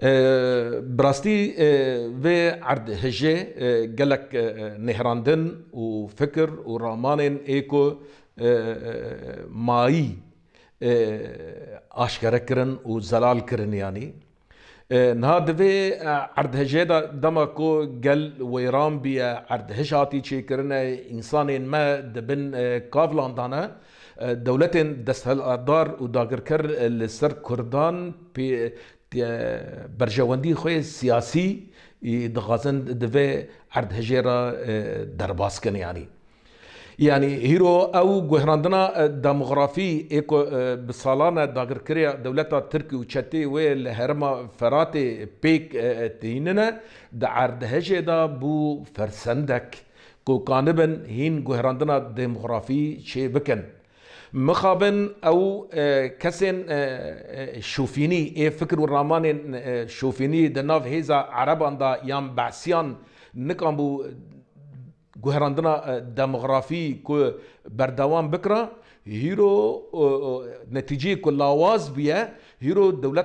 براستي في عرض هجة قالك نهراندن وفكر ورامانن ايكو ماي اشكره كرن وزلال كرن يعني نهار في عرض هجة دما كو قال ويران بيا عرض هجاتي شي كرنا انسان ما دبن كافلان دانا دولتين دستهل ادار وداگر كر لسر كردان بي برجواندی خوی سیاسی دخوازن دوی عرض هجرا درباس کن يعني هيرو او گهراندنا دموغرافي ايكو بسالانه داگر كريا دولتا تركي وچتي ويل هرما فراتي بيك تيننا دا عرض هجدا بو فرسندك كو كانبن هين گهراندنا دموغرافي شي بكن مخابن او كسن شوفيني اي فكر الراماني شوفيني دناف هيزا عربان دا يام بعسيان نكامبو گوهراندنا دموغرافي كو بردوام بكرا هيرو نتيجة كل لاواز بيه هيرو دولة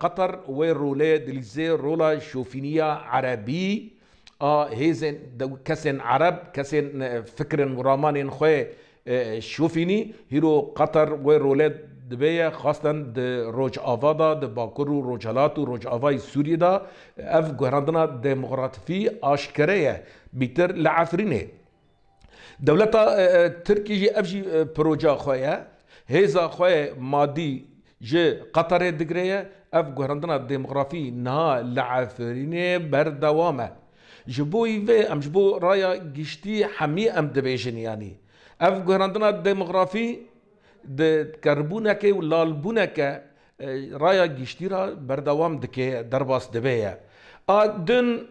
قطر ويرولي دليزي رولا شوفينية عربي هيزن كسن عرب كسن فكر راماني خوي شوفيني هيرو قطر ويرولد دبيه خاصة د روج آفادا د باكورو روجالاتو روج آفاي سوريا دا اف گهراندنا ديمقراطي اشكريه بيتر لعفرينه دولتا تركي جي افجي بروجا خويا هيزا خويا مادي جي قطر دغريه اف گهراندنا ديمقراطي نا لعفرينه بردوامه جبوي في ام جبو رايا گشتي حمي ام دبيجن يعني اف گهراندنا ديموغرافي د كربونك ولالبونك رايا گشتيرا بردوام دكي درباس دبيا دن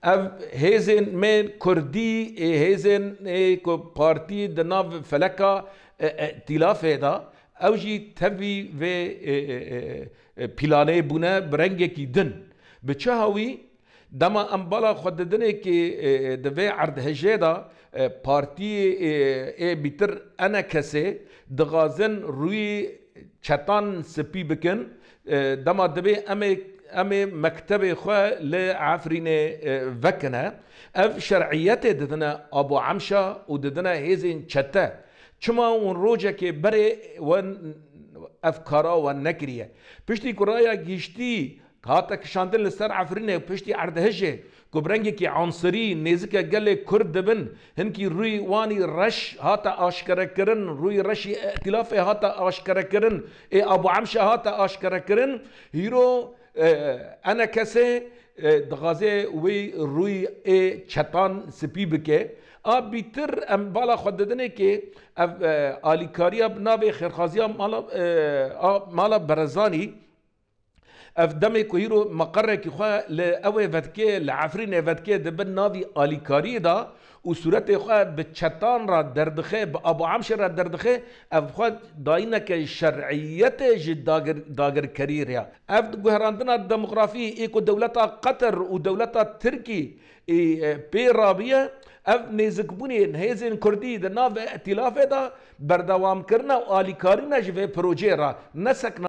اف هيزن من كردي هيزن كو بارتي دناف فلكا ائتلاف دا اوجي تبي في بلاني بونا برنگه كي دن بچهاوي دما امبالا خددنه كي دفي عرض هجيدا بارتي اي بيتر انا كسي دغازن روي چتان سپي بكن دما دبي امي مكتبي خو لعفرين وكنا اف شرعيته ددنا ابو عمشا وددنا هيزين چتا چما ون روجه كي بري ون افكارا ونكريه بشتي كرايا گشتي هاتك شاندن لسر عفرينه بشتي عرض هجه كبرنجي كي عنصري نيزك قال كرد بن هنكي روي واني رش هاتا اشكر كرن روي رشي ائتلاف هاتا اشكر كرن اي ابو عمشه هاتا اشكر كرن هيرو انا كسي دغازي وي روي اي چتان سپي بكي بيتر ام بالا خددنه كي اليكاريا بنابي خيرخازيا مالا برزاني اف دمي كويرو مقرر كي خوا لاوي فتكي لعفرين فتكي دبن نافي اليكاري دا وصورت خوا بچتان را دردخه ابو عمشر را دردخه اف خوا داينك شرعيت جد داگر كرير يا اف گهراندنا ديموغرافي ايكو دولتا قطر ودولتا تركي بي رابيه اف نيزكبوني هيزن كردي د ناف ائتلاف دا بردوام کرنا و اليكاري نجوه پروجه را نسك